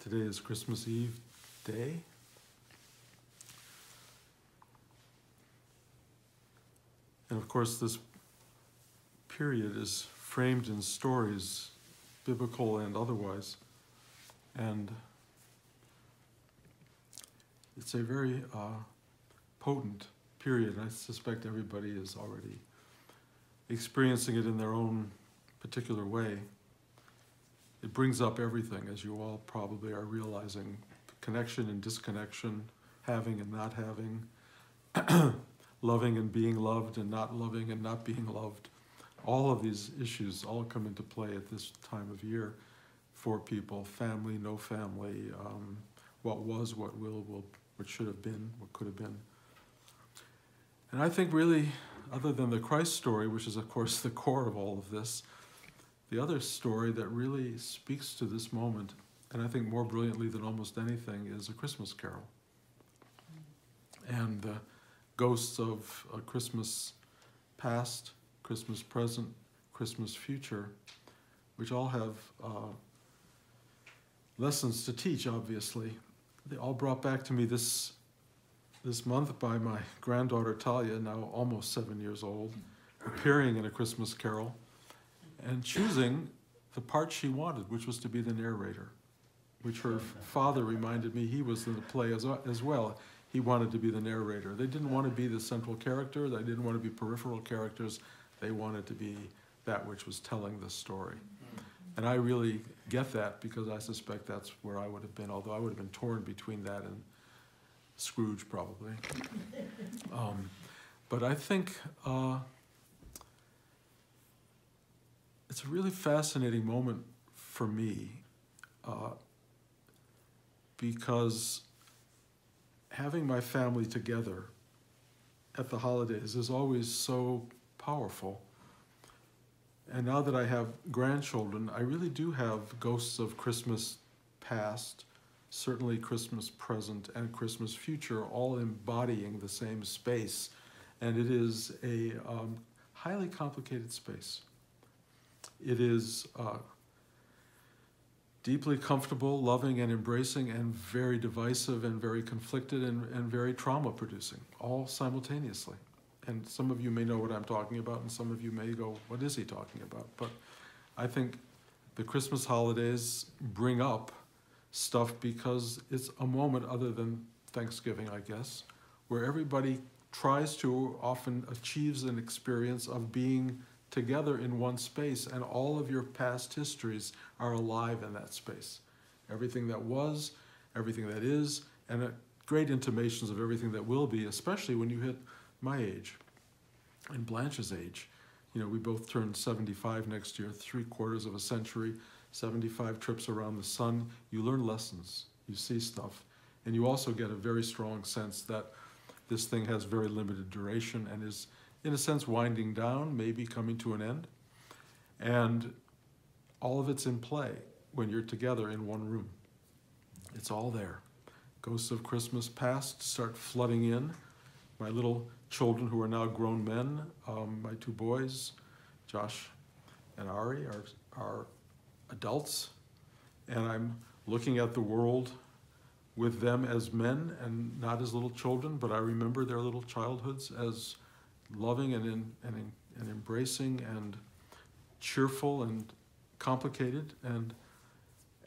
Today is Christmas Eve day. And of course, this period is framed in stories, biblical and otherwise. And it's a very potent period. I suspect everybody is already experiencing it in their own particular way. It brings up everything, as you all probably are realizing, connection and disconnection, having and not having, loving and being loved and not being loved. All of these issues all come into play at this time of year for people, family, no family, what was, what will, what should have been, what could have been. And I think really, other than the Christ story, which is of course the core of all of this, the other story that really speaks to this moment, and I think more brilliantly than almost anything, is A Christmas Carol. And the ghosts of a Christmas past, Christmas present, Christmas future, which all have lessons to teach, obviously. They all brought back to me this month by my granddaughter Talia, now almost 7 years old, appearing in A Christmas Carol and choosing the part she wanted, which was to be the narrator, which her father reminded me he was in the play as well. He wanted to be the narrator. They didn't want to be the central character. They didn't want to be peripheral characters. They wanted to be that which was telling the story. And I really get that because I suspect that's where I would have been, although I would have been torn between that and Scrooge probably. But I think it's a really fascinating moment for me because having my family together at the holidays is always so powerful. And now that I have grandchildren, I really do have ghosts of Christmas past, certainly Christmas present and Christmas future, all embodying the same space. And it is a highly complicated space. It is deeply comfortable, loving and embracing, and very divisive and very conflicted and very trauma-producing, all simultaneously. And some of you may know what I'm talking about, and some of you may go, what is he talking about? But I think the Christmas holidays bring up stuff because it's a moment other than Thanksgiving, I guess, where everybody tries to, often achieves an experience of being together in one space, and all of your past histories are alive in that space. Everything that was, everything that is, and great intimations of everything that will be, especially when you hit my age and Blanche's age. You know, we both turned 75 next year, 3/4 of a century, 75 trips around the sun. You learn lessons, you see stuff, and you also get a very strong sense that this thing has very limited duration and is, in a sense, winding down, maybe coming to an end. And all of it's in play when you're together in one room. It's all there. Ghosts of Christmas past start flooding in. My little children, who are now grown men, my 2 boys, Josh and Ari, are adults. And I'm looking at the world with them as men and not as little children, but I remember their little childhoods as loving and embracing and cheerful and complicated, and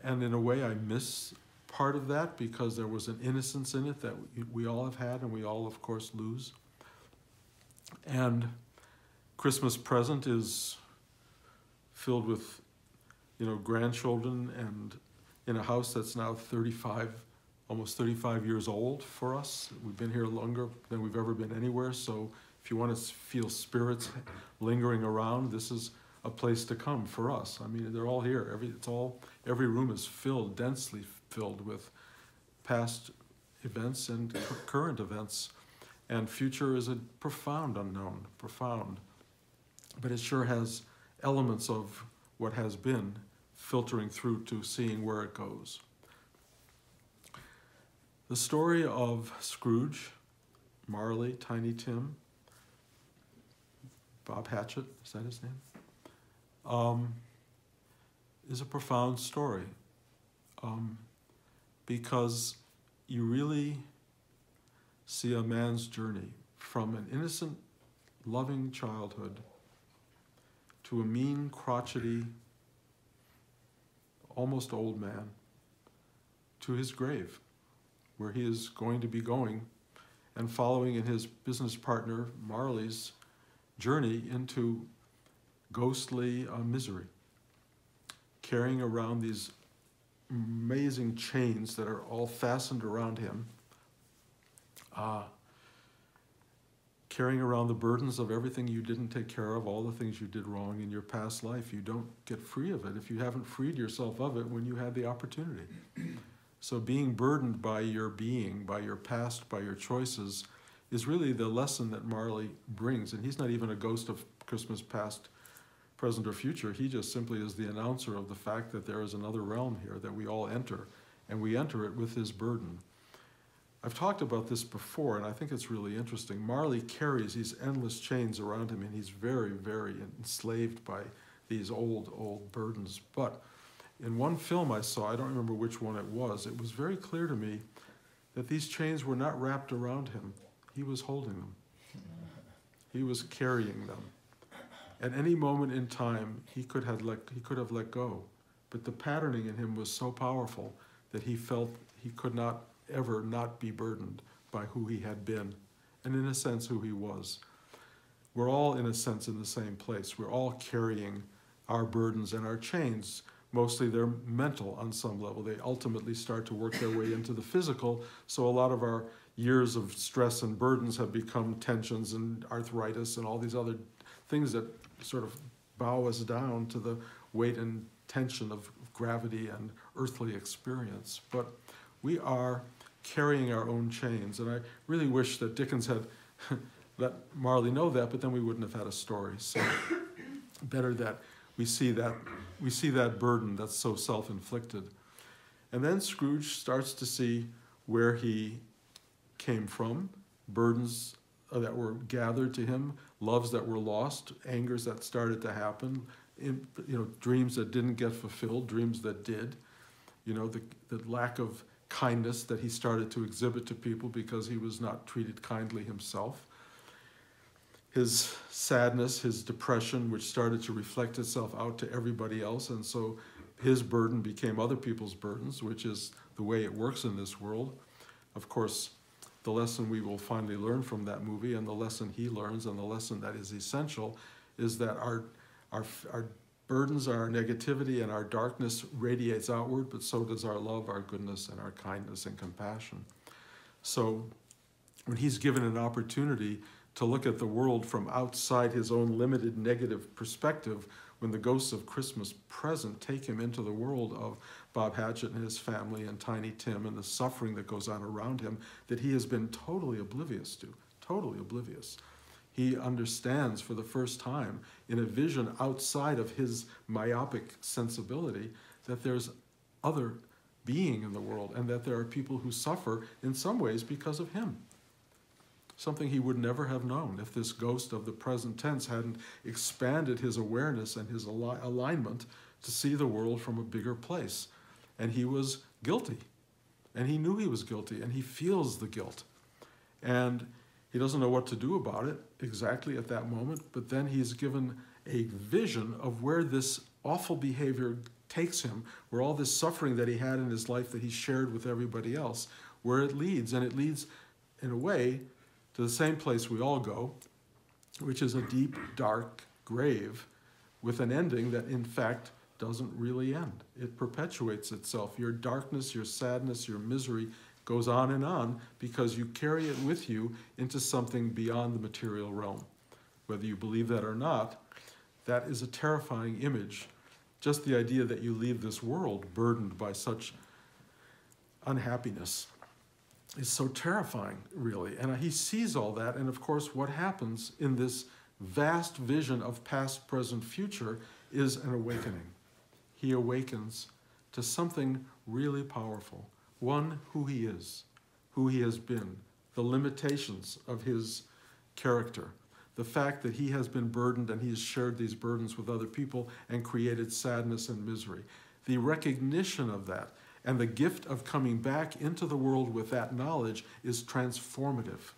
in a way I miss part of that because there was an innocence in it that we all have had and we all of course lose. And Christmas present is filled with, you know, grandchildren, and in a house that's now almost 35 years old for us. We've been here longer than we've ever been anywhere, so if you want to feel spirits lingering around, this is a place to come for us. I mean, they're all here. Every room is filled, densely filled with past events and current events. And future is a profound unknown, profound. But it sure has elements of what has been filtering through to seeing where it goes. The story of Scrooge, Marley, Tiny Tim, Bob Hatchett, is that his name? Is a profound story. because you really see a man's journey from an innocent, loving childhood to a mean, crotchety, almost old man, to his grave, where he is going to be going and following in his business partner Marley's journey into ghostly misery, carrying around these amazing chains that are all fastened around him, carrying around the burdens of everything you didn't take care of, all the things you did wrong in your past life. You don't get free of it if you haven't freed yourself of it when you had the opportunity. So being burdened by your being, by your past, by your choices, is really the lesson that Marley brings. And he's not even a ghost of Christmas past, present, or future. He just simply is the announcer of the fact that there is another realm here that we all enter, and we enter it with his burden. I've talked about this before, and I think it's really interesting. Marley carries these endless chains around him, and he's very, very enslaved by these old burdens. But in one film I saw, I don't remember which one it was very clear to me that these chains were not wrapped around him. He was holding them. He was carrying them. At any moment in time, he could have let go. But the patterning in him was so powerful that he felt he could not ever not be burdened by who he had been, and in a sense, who he was. We're all, in a sense, in the same place. We're all carrying our burdens and our chains. Mostly they're mental on some level. They ultimately start to work their way into the physical, so a lot of our years of stress and burdens have become tensions and arthritis and all these other things that sort of bow us down to the weight and tension of gravity and earthly experience. But we are carrying our own chains, and I really wish that Dickens had let Marley know that, but then we wouldn't have had a story. So better that we see that burden that's so self-inflicted. And then Scrooge starts to see where he came from, burdens that were gathered to him, loves that were lost, angers that started to happen, dreams that didn't get fulfilled, dreams that did, the lack of kindness that he started to exhibit to people because he was not treated kindly himself. His sadness, his depression, which started to reflect itself out to everybody else, and so his burden became other people's burdens, which is the way it works in this world. Of course, the lesson we will finally learn from that movie, and the lesson he learns, and the lesson that is essential, is that our burdens, our negativity, and our darkness radiates outward, but so does our love, our goodness, and our kindness and compassion. So when he's given an opportunity to look at the world from outside his own limited negative perspective, when the ghosts of Christmas present take him into the world of Bob Hatchett and his family and Tiny Tim and the suffering that goes on around him that he has been totally oblivious to, totally oblivious. He understands for the first time in a vision outside of his myopic sensibility that there's other being in the world and that there are people who suffer in some ways because of him. Something he would never have known if this ghost of the present tense hadn't expanded his awareness and his alignment to see the world from a bigger place. And he was guilty. And he knew he was guilty, and he feels the guilt. And he doesn't know what to do about it exactly at that moment, but then he's given a vision of where this awful behavior takes him, where all this suffering that he had in his life that he shared with everybody else, where it leads. And it leads, in a way, to the same place we all go, which is a deep, dark grave with an ending that, in fact, doesn't really end. It perpetuates itself. Your darkness, your sadness, your misery goes on because you carry it with you into something beyond the material realm. Whether you believe that or not, that is a terrifying image. Just the idea that you leave this world burdened by such unhappiness is so terrifying, really. And he sees all that, and of course what happens in this vast vision of past, present, future is an awakening. He awakens to something really powerful. One, who he is, who he has been, the limitations of his character, the fact that he has been burdened and he has shared these burdens with other people and created sadness and misery. The recognition of that And the gift of coming back into the world with that knowledge is transformative.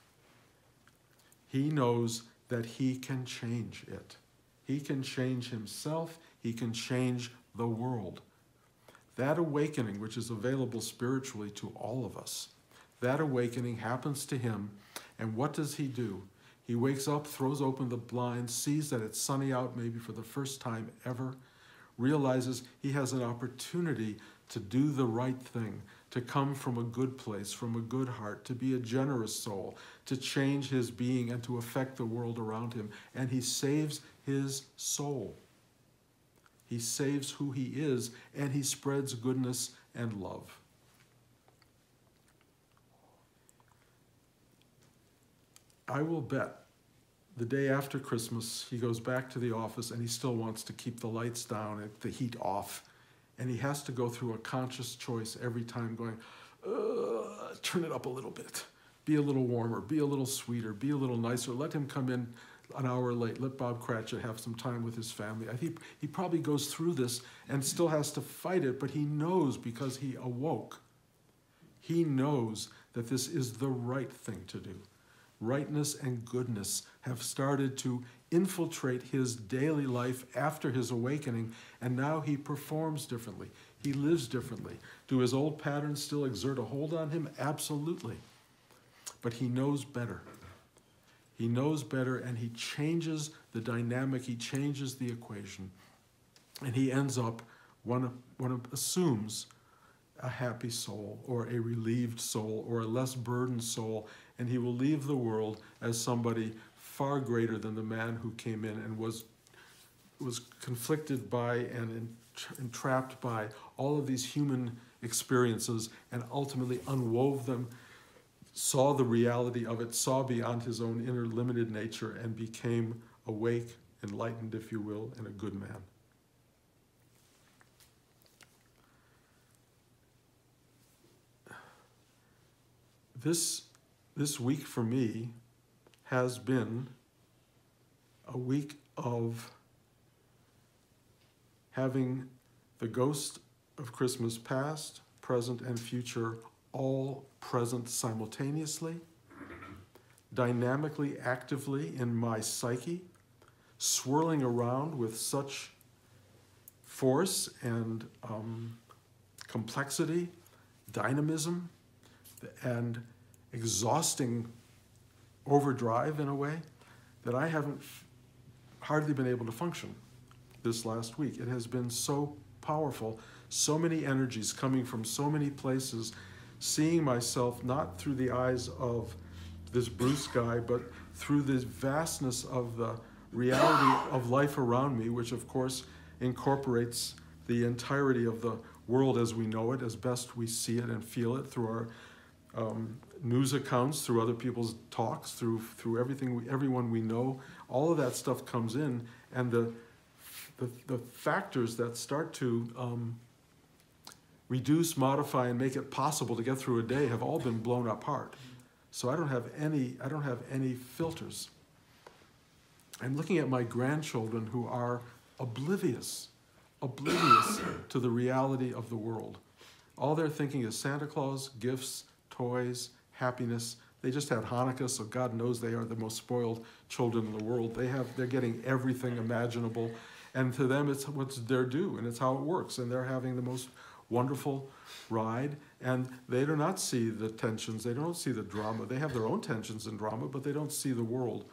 He knows that he can change it. He can change himself. He can change the world. That awakening, which is available spiritually to all of us, that awakening happens to him. And what does he do? He wakes up, throws open the blinds, sees that it's sunny out maybe for the first time ever, realizes he has an opportunity to do the right thing, to come from a good place, from a good heart, to be a generous soul, to change his being and to affect the world around him. And he saves his soul. He saves who he is, and he spreads goodness and love. I will bet the day after Christmas, he goes back to the office and he still wants to keep the lights down and the heat off. And he has to go through a conscious choice every time going, turn it up a little bit. Be a little warmer, be a little sweeter, be a little nicer. Let him come in an hour late. Let Bob Cratchit have some time with his family. I think he probably goes through this and still has to fight it, but he knows because he awoke. He knows that this is the right thing to do. Rightness and goodness have started to infiltrate his daily life after his awakening, and now he performs differently. He lives differently. Do his old patterns still exert a hold on him? Absolutely. But he knows better. He knows better, and he changes the dynamic. He changes the equation. And he ends up, one assumes, a happy soul or a relieved soul or a less burdened soul, and he will leave the world as somebody far greater than the man who came in and was conflicted by and entrapped by all of these human experiences and ultimately unwove them, saw the reality of it, saw beyond his own inner limited nature, and became awake, enlightened, if you will, and a good man. This week for me has been a week of having the ghost of Christmas past, present, and future all present simultaneously, dynamically, actively in my psyche, swirling around with such force and complexity, dynamism, and exhausting overdrive in a way that I haven't hardly been able to function this last week. It has been so powerful, so many energies coming from so many places, seeing myself not through the eyes of this blue sky, but through the vastness of the reality of life around me, which of course incorporates the entirety of the world as we know it, as best we see it and feel it through our news accounts, through other people's talks, through everything, everyone we know. All of that stuff comes in, and the factors that start to reduce, modify, and make it possible to get through a day have all been blown apart. So I don't have any filters. I'm looking at my grandchildren who are oblivious to the reality of the world. All they're thinking is Santa Claus, gifts, toys, happiness. They just had Hanukkah, so God knows they are the most spoiled children in the world. They're getting everything imaginable, and to them it's what's their due, and it's how it works, and they're having the most wonderful ride, and they do not see the tensions, they don't see the drama. They have their own tensions and drama, but they don't see the world.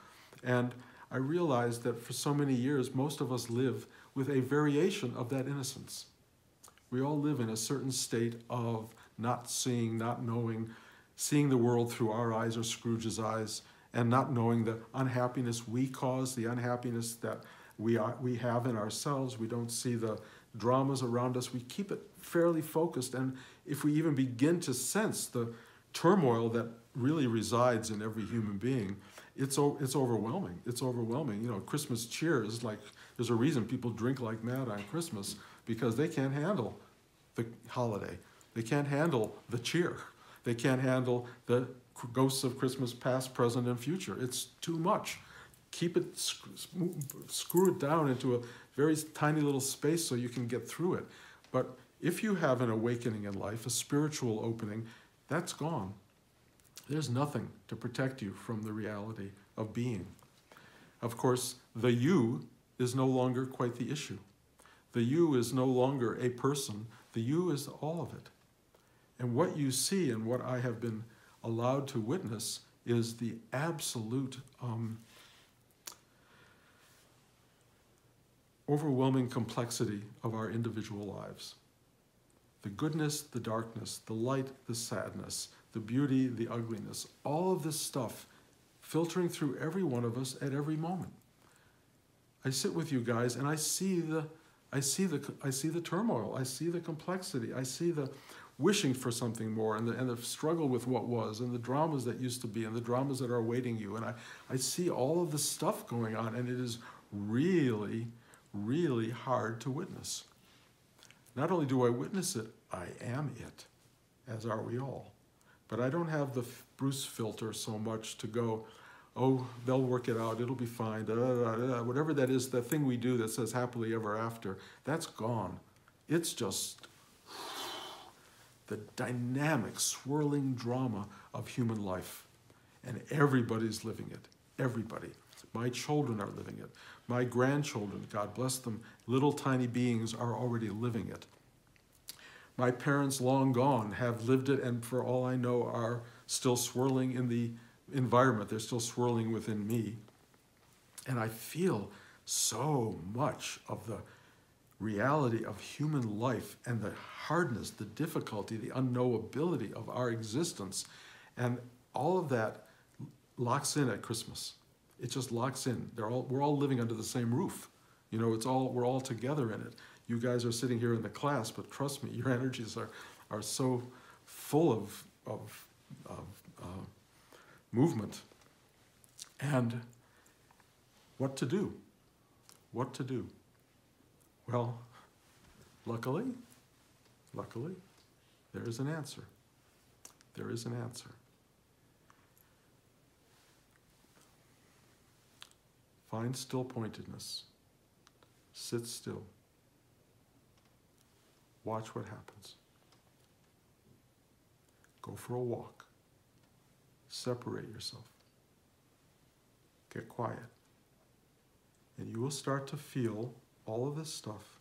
And I realized that for so many years, most of us live with a variation of that innocence. We all live in a certain state of not seeing, not knowing, seeing the world through our eyes or Scrooge's eyes, and not knowing the unhappiness we cause, the unhappiness that we have in ourselves. We don't see the dramas around us. We keep it fairly focused, and if we even begin to sense the turmoil that really resides in every human being, it's overwhelming. It's overwhelming. You know, Christmas cheer is like, there's a reason people drink like mad on Christmas, because they can't handle the holiday. They can't handle the cheer. They can't handle the ghosts of Christmas past, present, and future. It's too much. Keep it, screw it down into a very tiny little space so you can get through it. But If you have an awakening in life, a spiritual opening, that's gone. There's nothing to protect you from the reality of being. Of course, the you is no longer quite the issue. The you is no longer a person. The you is all of it. And what you see and what I have been allowed to witness is the absolute overwhelming complexity of our individual lives. The goodness, the darkness, the light, the sadness, the beauty, the ugliness, all of this stuff filtering through every one of us at every moment. I sit with you guys and I see the turmoil, I see the complexity, I see the wishing for something more, and the struggle with what was, and the dramas that used to be, and the dramas that are awaiting you. And I see all of this stuff going on, and it is really, really hard to witness. Not only do I witness it, I am it, as are we all. But I don't have the Bruce filter so much to go, oh, they'll work it out, it'll be fine, da, da, da, da. Whatever that is, that thing we do that says happily ever after, that's gone. It's just the dynamic, swirling drama of human life. And everybody's living it, everybody. My children are living it. My grandchildren, God bless them, little tiny beings are already living it. My parents, long gone, have lived it, and for all I know are still swirling in the environment. They're still swirling within me. And I feel so much of the reality of human life and the hardness, the difficulty, the unknowability of our existence. And all of that locks in at Christmas. It just locks in. We're all living under the same roof. You know, we're all together in it. You guys are sitting here in the class, but trust me, your energies are so full of movement. And what to do? What to do? Well, luckily, there is an answer. There is an answer. Find still pointedness. Sit still. Watch what happens. Go for a walk. Separate yourself. Get quiet. And you will start to feel all of this stuff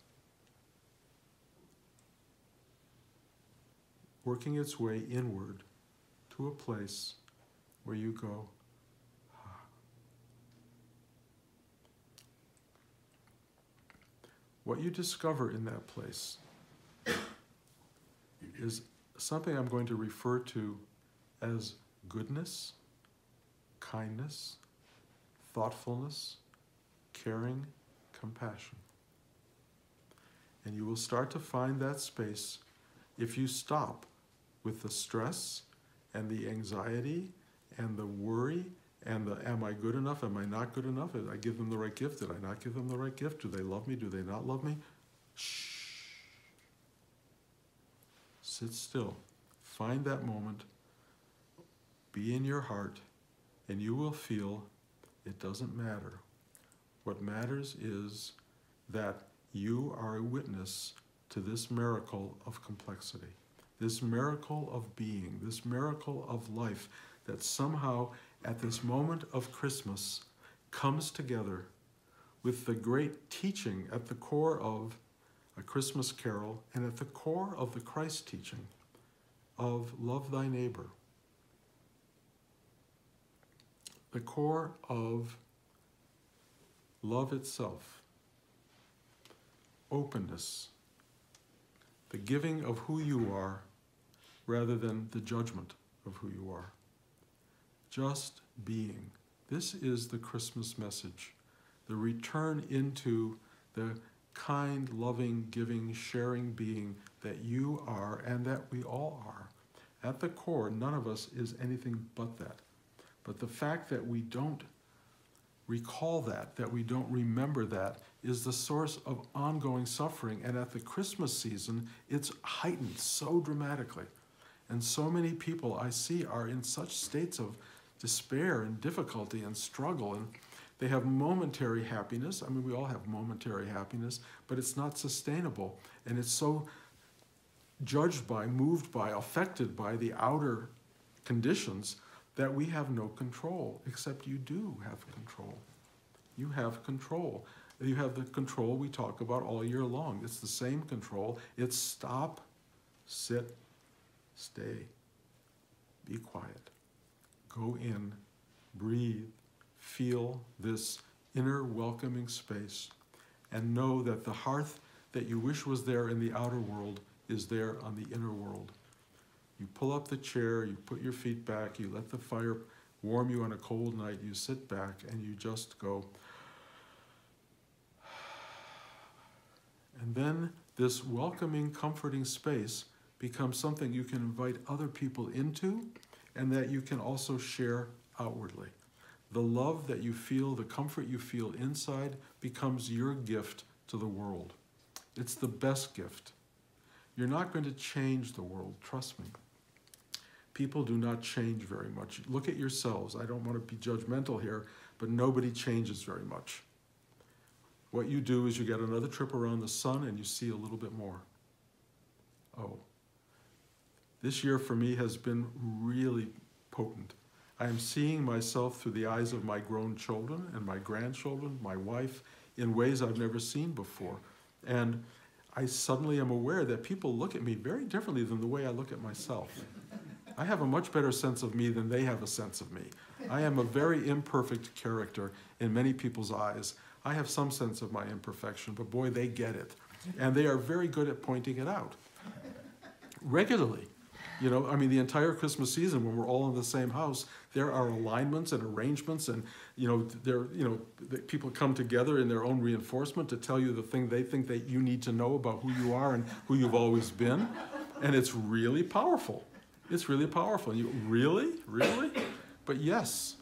working its way inward to a place where you go, ah. What you discover in that place is something I'm going to refer to as goodness, kindness, thoughtfulness, caring, compassion. And you will start to find that space if you stop with the stress and the anxiety and the worry and the am I good enough, am I not good enough, did I give them the right gift, did I not give them the right gift, do they love me, do they not love me? Shh. Sit still. Find that moment. Be in your heart, and you will feel it doesn't matter. What matters is that you are a witness to this miracle of complexity, this miracle of being, this miracle of life that somehow at this moment of Christmas comes together with the great teaching at the core of A Christmas Carol and at the core of the Christ teaching of love thy neighbor. The core of love itself, openness, the giving of who you are rather than the judgment of who you are. Just being. This is the Christmas message, the return into the kind, loving, giving, sharing being that you are and that we all are. At the core, none of us is anything but that. But the fact that we don't recall that we don't remember that, is the source of ongoing suffering. And at the Christmas season, it's heightened so dramatically. And so many people I see are in such states of despair and difficulty and struggle, and they have momentary happiness. I mean, we all have momentary happiness, but it's not sustainable. And it's so judged by, moved by, affected by the outer conditions, that we have no control, except you do have control. You have control. You have the control we talk about all year long. It's the same control. It's stop, sit, stay, be quiet, go in, breathe, feel this inner welcoming space, and know that the hearth that you wish was there in the outer world is there on the inner world. You pull up the chair, you put your feet back, you let the fire warm you on a cold night, you sit back and you just go. And then this welcoming, comforting space becomes something you can invite other people into and that you can also share outwardly. The love that you feel, the comfort you feel inside becomes your gift to the world. It's the best gift. You're not going to change the world, trust me. People do not change very much. Look at yourselves. I don't want to be judgmental here, but nobody changes very much. What you do is you get another trip around the sun and you see a little bit more. Oh, this year for me has been really potent. I am seeing myself through the eyes of my grown children and my grandchildren, my wife, in ways I've never seen before. And I suddenly am aware that people look at me very differently than the way I look at myself. I have a much better sense of me than they have a sense of me. I am a very imperfect character in many people's eyes. I have some sense of my imperfection, but boy, they get it. And they are very good at pointing it out. Regularly. You know, I mean, the entire Christmas season, when we're all in the same house, there are alignments and arrangements, and people come together in their own reinforcement to tell you the thing they think that you need to know about who you are and who you've always been, and it's really powerful. It's really powerful. You really? But yes,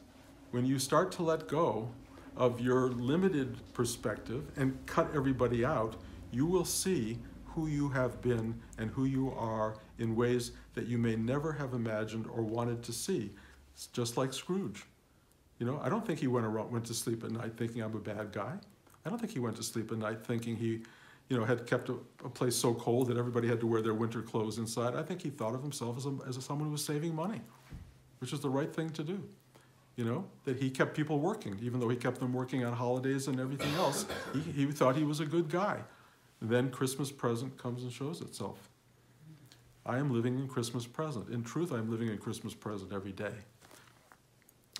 when you start to let go of your limited perspective and cut everybody out, you will see who you have been and who you are in ways that you may never have imagined or wanted to see. It's just like Scrooge. You know, I don't think he went to sleep at night thinking I'm a bad guy. I don't think he went to sleep at night thinking he, had kept a place so cold that everybody had to wear their winter clothes inside. I think he thought of himself as someone who was saving money, which is the right thing to do. That he kept people working, even though he kept them working on holidays and everything else. He thought he was a good guy. Then Christmas present comes and shows itself. I am living in Christmas present. In truth, I'm living in Christmas present every day.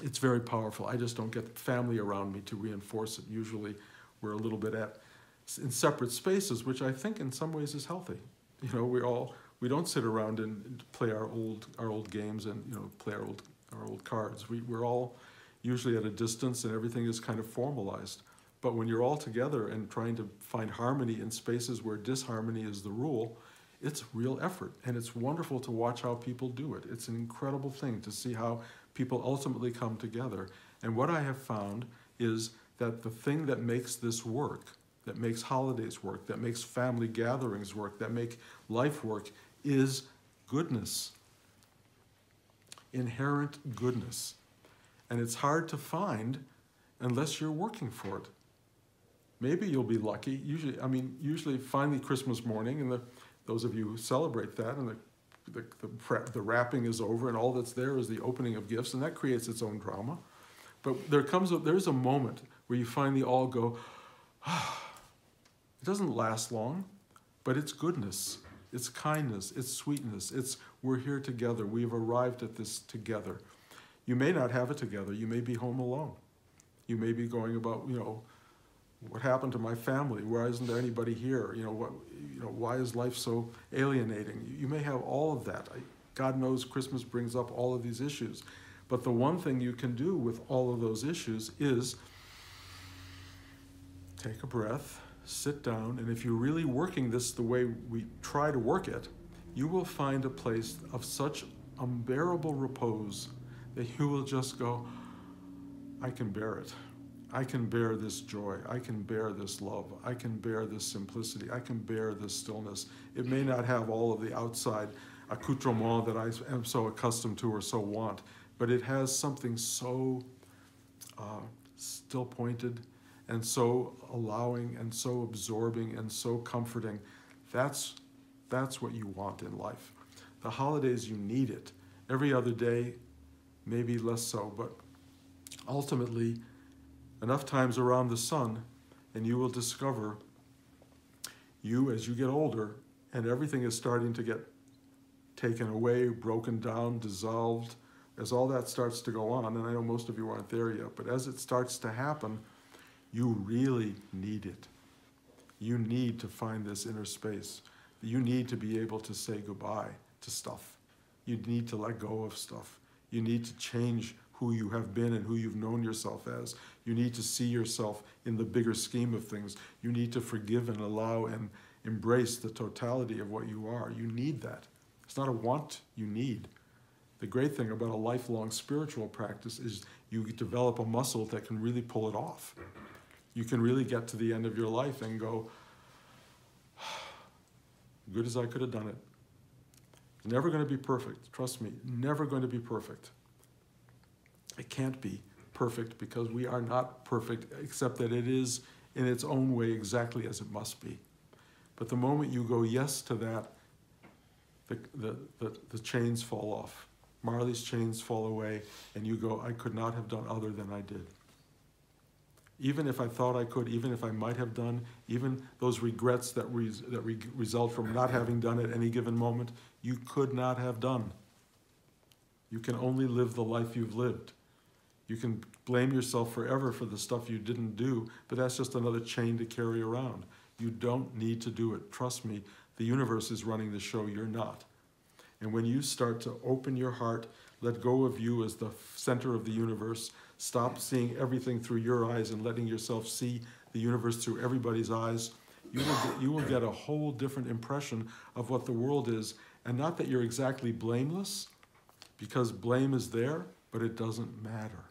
It's very powerful. I just don't get family around me to reinforce it. Usually we're a little bit in separate spaces, which I think in some ways is healthy. We don't sit around and play our old games and play our old cards. We're all usually at a distance and everything is kind of formalized. But when you're all together and trying to find harmony in spaces where disharmony is the rule, it's real effort. And it's wonderful to watch how people do it. It's an incredible thing to see how people ultimately come together. And what I have found is that the thing that makes this work, that makes holidays work, that makes family gatherings work, that make life work, is goodness. Inherent goodness. And it's hard to find unless you're working for it. Maybe you'll be lucky. Usually finally Christmas morning, and those of you who celebrate that, and the wrapping is over, and all that's there is the opening of gifts, and that creates its own drama. But there's a moment where you finally all go, It doesn't last long, but it's goodness, it's kindness, it's sweetness, it's we're here together, we've arrived at this together. You may not have it together, you may be home alone. You may be going about, what happened to my family? Why isn't there anybody here? Why is life so alienating? You may have all of that. God knows Christmas brings up all of these issues. But the one thing you can do with all of those issues is take a breath, sit down, and if you're really working this the way we try to work it, you will find a place of such unbearable repose that you will just go, I can bear it. I can bear this joy. I can bear this love. I can bear this simplicity. I can bear this stillness. It may not have all of the outside accoutrement that I am so accustomed to or so want, but it has something so still pointed and so allowing and so absorbing and so comforting. That's That's what you want in life. The holidays, you need it. Every other day, maybe less so, but ultimately, enough times around the sun, and you will discover as you get older, and everything is starting to get taken away, broken down, dissolved, as all that starts to go on, and I know most of you aren't there yet, but as it starts to happen, you really need it. You need to find this inner space. You need to be able to say goodbye to stuff. You need to let go of stuff. You need to change who you have been and who you've known yourself as. You need to see yourself in the bigger scheme of things. You need to forgive and allow and embrace the totality of what you are. You need that. It's not a want, you need. The great thing about a lifelong spiritual practice is you develop a muscle that can really pull it off. You can really get to the end of your life and go, good as I could have done it. It's never going to be perfect, trust me, never going to be perfect. It can't be perfect because we are not perfect, except that it is in its own way exactly as it must be. But the moment you go yes to that, the chains fall off. Marley's chains fall away, and you go, I could not have done other than I did. Even if I thought I could, even if I might have done, even those regrets that result from not having done at any given moment, you could not have done. You can only live the life you've lived. You can blame yourself forever for the stuff you didn't do, but that's just another chain to carry around. You don't need to do it. Trust me, the universe is running the show, you're not. And when you start to open your heart, let go of you as the center of the universe, stop seeing everything through your eyes and letting yourself see the universe through everybody's eyes, you will get a whole different impression of what the world is. And not that you're exactly blameless, because blame is there, but it doesn't matter.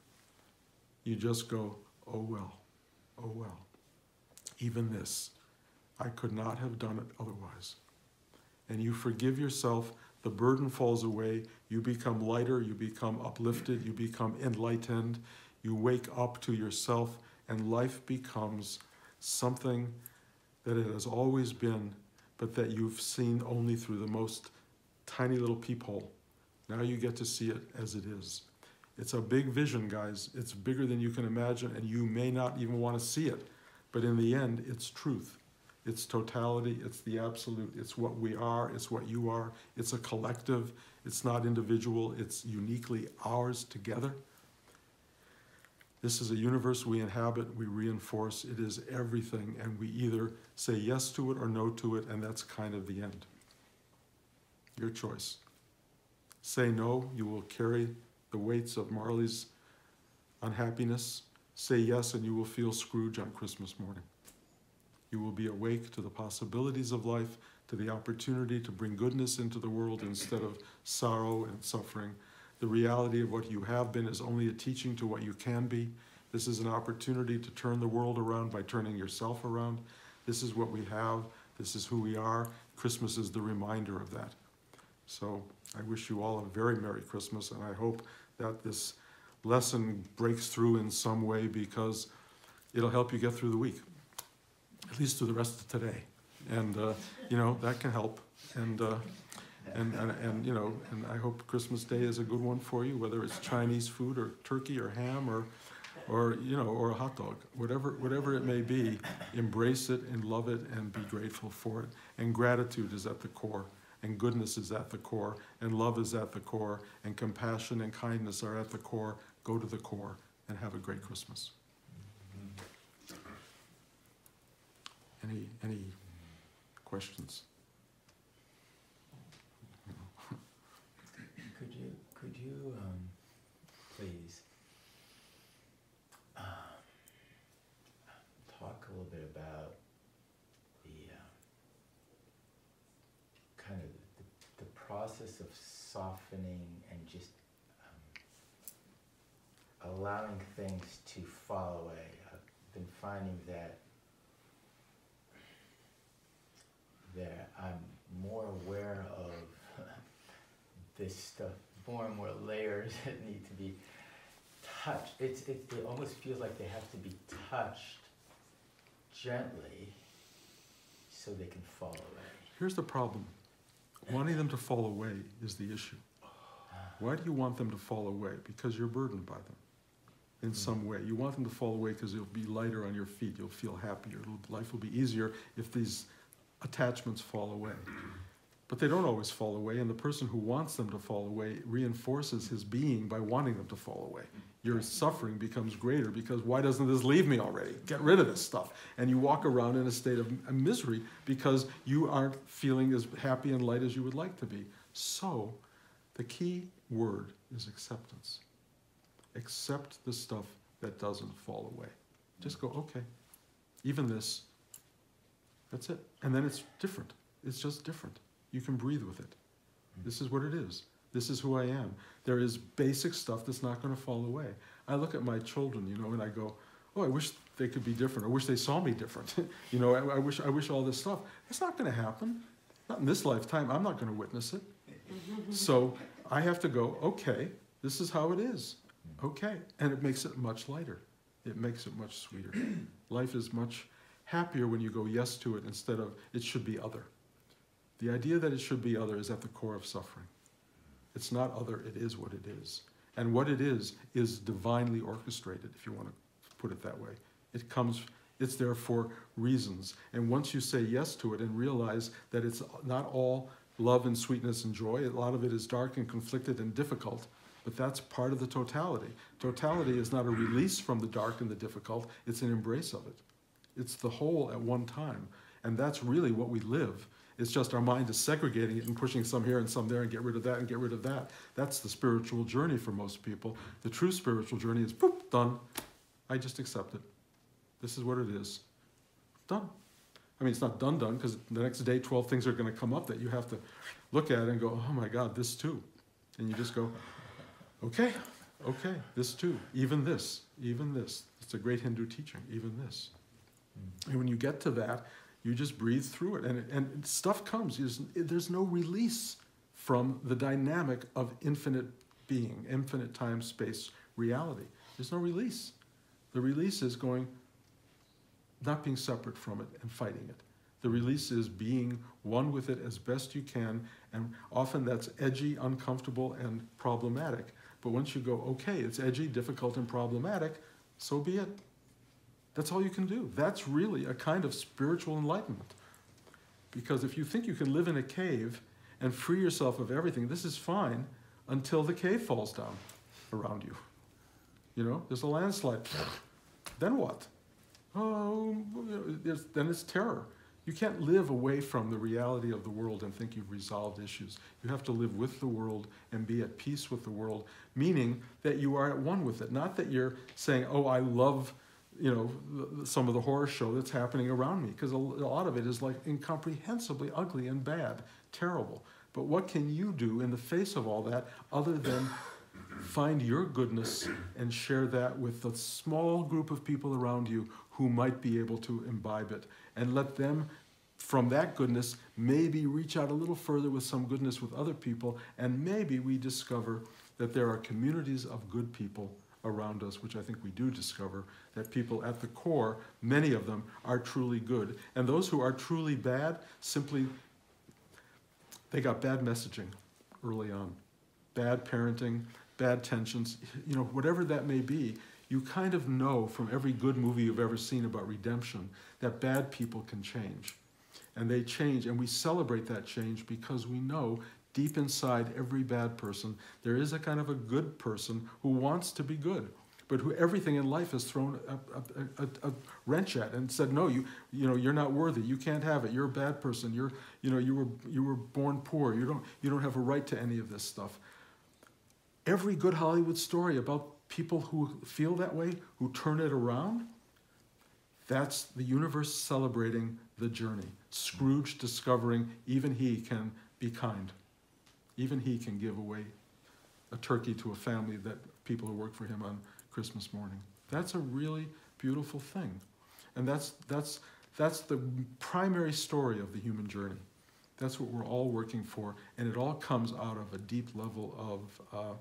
You just go, oh well, oh well. Even this, I could not have done it otherwise. And you forgive yourself, the burden falls away, you become lighter, you become uplifted, you become enlightened, you wake up to yourself, and life becomes something that it has always been, but that you've seen only through the most tiny little peephole. Now you get to see it as it is. It's a big vision, guys. It's bigger than you can imagine, and you may not even want to see it. But in the end, it's truth. It's totality. It's the absolute. It's what we are. It's what you are. It's a collective. It's not individual. It's uniquely ours together. This is a universe we inhabit, we reinforce. It is everything, and we either say yes to it or no to it, and that's kind of the end. Your choice. Say no, you will carry the weights of Marley's unhappiness. Say yes, and you will feel Scrooge on Christmas morning. You will be awake to the possibilities of life, to the opportunity to bring goodness into the world instead of sorrow and suffering. The reality of what you have been is only a teaching to what you can be. This is an opportunity to turn the world around by turning yourself around. This is what we have. This is who we are. Christmas is the reminder of that. So I wish you all a very Merry Christmas, and I hope that this lesson breaks through in some way, because it'll help you get through the week, at least through the rest of today. And, you know, that can help. And you know, and I hope Christmas Day is a good one for you, whether it's Chinese food or turkey or ham or you know, or a hot dog, whatever it may be. Embrace it and love it and be grateful for it. And gratitude is at the core, and goodness is at the core, and love is at the core, and compassion and kindness are at the core. Go to the core and have a great Christmas. Any questions? Could you please talk a little bit about the kind of the process of softening and just allowing things to fall away? I've been finding that I'm more aware of this stuff, more and more layers that need to be touched. It almost feels like they have to be touched gently so they can fall away. Here's the problem. Wanting them to fall away is the issue. Why do you want them to fall away? Because you're burdened by them in some way. You want them to fall away because you'll be lighter on your feet. You'll feel happier. Life will be easier if these attachments fall away. But they don't always fall away, and the person who wants them to fall away reinforces his being by wanting them to fall away. Your suffering becomes greater because why doesn't this leave me already? Get rid of this stuff. And you walk around in a state of misery because you aren't feeling as happy and light as you would like to be. So the key word is acceptance. Accept the stuff that doesn't fall away. Just go, okay, even this, that's it. And then it's different. It's just different. You can breathe with it. This is what it is. This is who I am. There is basic stuff that's not going to fall away. I look at my children, and I go, oh, I wish they could be different. I wish they saw me different. I wish all this stuff. It's not going to happen. Not in this lifetime. I'm not going to witness it. So I have to go, okay, this is how it is. Okay. And it makes it much lighter. It makes it much sweeter. Life is much happier when you go yes to it instead of it should be other. The idea that it should be other is at the core of suffering. It's not other, it is what it is. And what it is divinely orchestrated, if you want to put it that way. It's there for reasons. And once you say yes to it and realize that it's not all love and sweetness and joy, a lot of it is dark and conflicted and difficult, but that's part of the totality. Totality is not a release from the dark and the difficult, it's an embrace of it. It's the whole at one time. And that's really what we live. It's just our mind is segregating it and pushing some here and some there and get rid of that and get rid of that. That's the spiritual journey for most people. The true spiritual journey is, boop, done. I just accept it. This is what it is. Done. I mean, it's not done, because the next day 12 things are going to come up that you have to look at and go, oh my God, this too. And you just go, okay, this too. Even this, even this. It's a great Hindu teaching, even this. And when you get to that, you just breathe through it, and stuff comes. There's no release from the dynamic of infinite being, infinite time, space, reality. There's no release. The release is not being separate from it and fighting it. The release is being one with it as best you can, and often that's edgy, uncomfortable, and problematic. But once you go, okay, it's edgy, difficult, and problematic, so be it. That's all you can do. That's really a kind of spiritual enlightenment. Because if you think you can live in a cave and free yourself of everything, this is fine until the cave falls down around you. There's a landslide. Then what? Oh, then it's terror. You can't live away from the reality of the world and think you've resolved issues. You have to live with the world and be at peace with the world, meaning that you are at one with it. Not that you're saying, oh, I love some of the horror show that's happening around me, because a lot of it is like incomprehensibly ugly and bad, terrible. But what can you do in the face of all that other than find your goodness and share that with the small group of people around you who might be able to imbibe it, and let them, from that goodness, maybe reach out a little further with some goodness with other people, and maybe we discover that there are communities of good people around us, which I think we do discover, that people at the core, many of them, are truly good. And those who are truly bad, simply, they got bad messaging early on. Bad parenting, bad tensions, whatever that may be, you kind of know from every good movie you've ever seen about redemption that bad people can change. And they change, and we celebrate that change because we know deep inside every bad person, there is a kind of a good person who wants to be good, but who everything in life has thrown a wrench at and said, no, you're not worthy. You can't have it. You're a bad person. You were born poor. You don't have a right to any of this stuff. Every good Hollywood story about people who feel that way, who turn it around, that's the universe celebrating the journey. Scrooge discovering even he can be kind. Even he can give away a turkey to a family that people who work for him on Christmas morning. That's a really beautiful thing. And that's the primary story of the human journey. That's what we're all working for. And it all comes out of a deep level of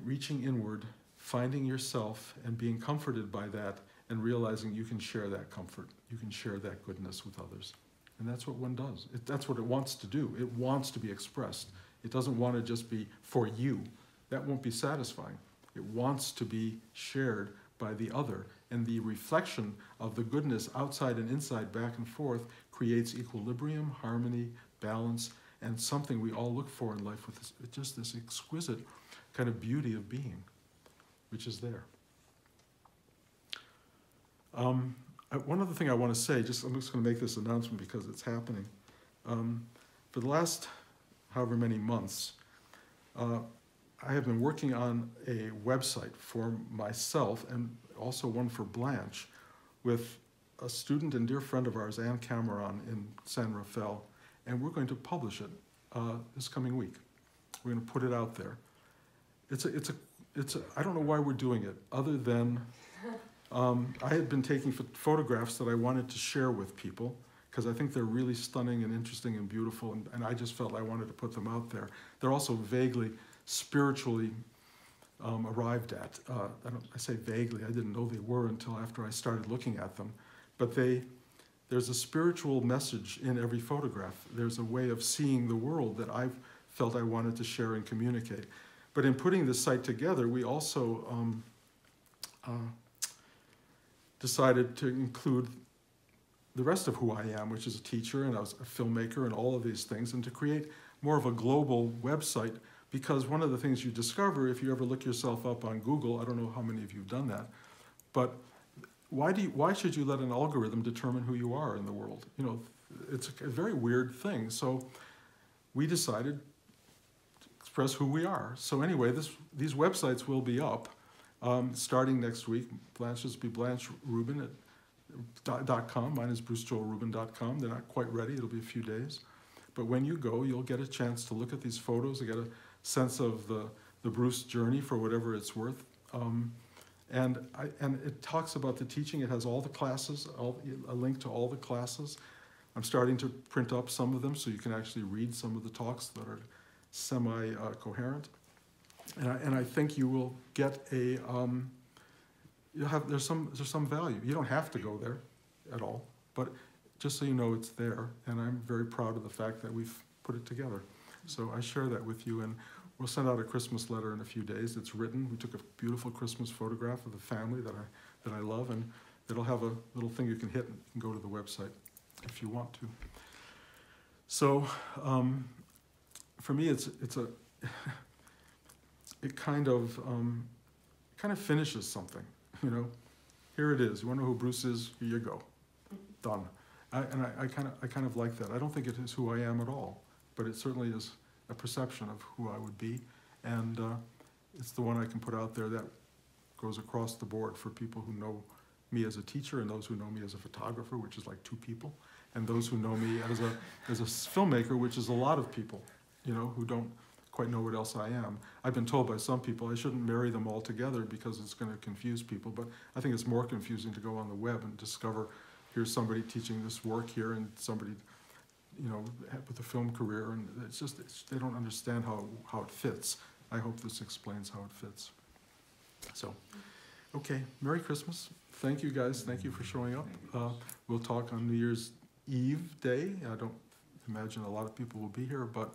reaching inward, finding yourself and being comforted by that, and realizing you can share that comfort. You can share that goodness with others. And that's what one does. That's what it wants to do. It wants to be expressed. It doesn't want to just be for you. That won't be satisfying. It wants to be shared by the other. And the reflection of the goodness outside and inside, back and forth, creates equilibrium, harmony, balance, and something we all look for in life with this, just this exquisite kind of beauty of being, which is there. One other thing I want to say, I'm just going to make this announcement because it's happening. For the last however many months, I have been working on a website for myself and also one for Blanche with a student and dear friend of ours, Anne Cameron in San Rafael, and we're going to publish it this coming week. We're going to put it out there. I don't know why we're doing it, other than I had been taking photographs that I wanted to share with people because I think they're really stunning and interesting and beautiful, and I just felt I wanted to put them out there. They're also vaguely spiritually arrived at. I say vaguely, I didn't know they were until after I started looking at them. But there's a spiritual message in every photograph. There's a way of seeing the world that I felt I wanted to share and communicate. But in putting this site together, we also decided to include the rest of who I am, which is a teacher and I was a filmmaker and all of these things, and to create more of a global website, because one of the things you discover if you ever look yourself up on Google, I don't know how many of you have done that, but why should you let an algorithm determine who you are in the world? You know, it's a very weird thing. So we decided to express who we are. So anyway, these websites will be up starting next week. Blanche's will be BlancheRubin.com. Mine is BruceJoelRubin.com. They're not quite ready. It'll be a few days. But when you go, you'll get a chance to look at these photos, to get a sense of the Bruce journey for whatever it's worth. And it talks about the teaching. It has all the classes, a link to all the classes. I'm starting to print up some of them so you can actually read some of the talks that are semi-coherent. And I think you will get there's some value. You don't have to go there at all, but just so you know it's there. And I'm very proud of the fact that we've put it together. So I share that with you, and we'll send out a Christmas letter in a few days. It's written. We took a beautiful Christmas photograph of the family that I love, and it'll have a little thing you can hit and go to the website if you want to. So for me, it kind of finishes something. You know, here it is. You want to know who Bruce is? Here you go. Done. I kind of like that. I don't think it is who I am at all, but it certainly is a perception of who I would be, and it's the one I can put out there that goes across the board for people who know me as a teacher and those who know me as a photographer, which is like 2 people, and those who know me as a filmmaker, which is a lot of people, you know, who don't quite know what else I am. I've been told by some people I shouldn't marry them all together because it's going to confuse people, but I think it's more confusing to go on the web and discover here's somebody teaching this work here and somebody, you know, with a film career, and they don't understand how it fits. I hope this explains how it fits. So, okay, Merry Christmas. Thank you guys. Thank you for showing up. We'll talk on New Year's Eve day. I don't imagine a lot of people will be here, but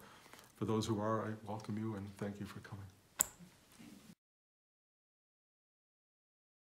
for those who are, I welcome you and thank you for coming.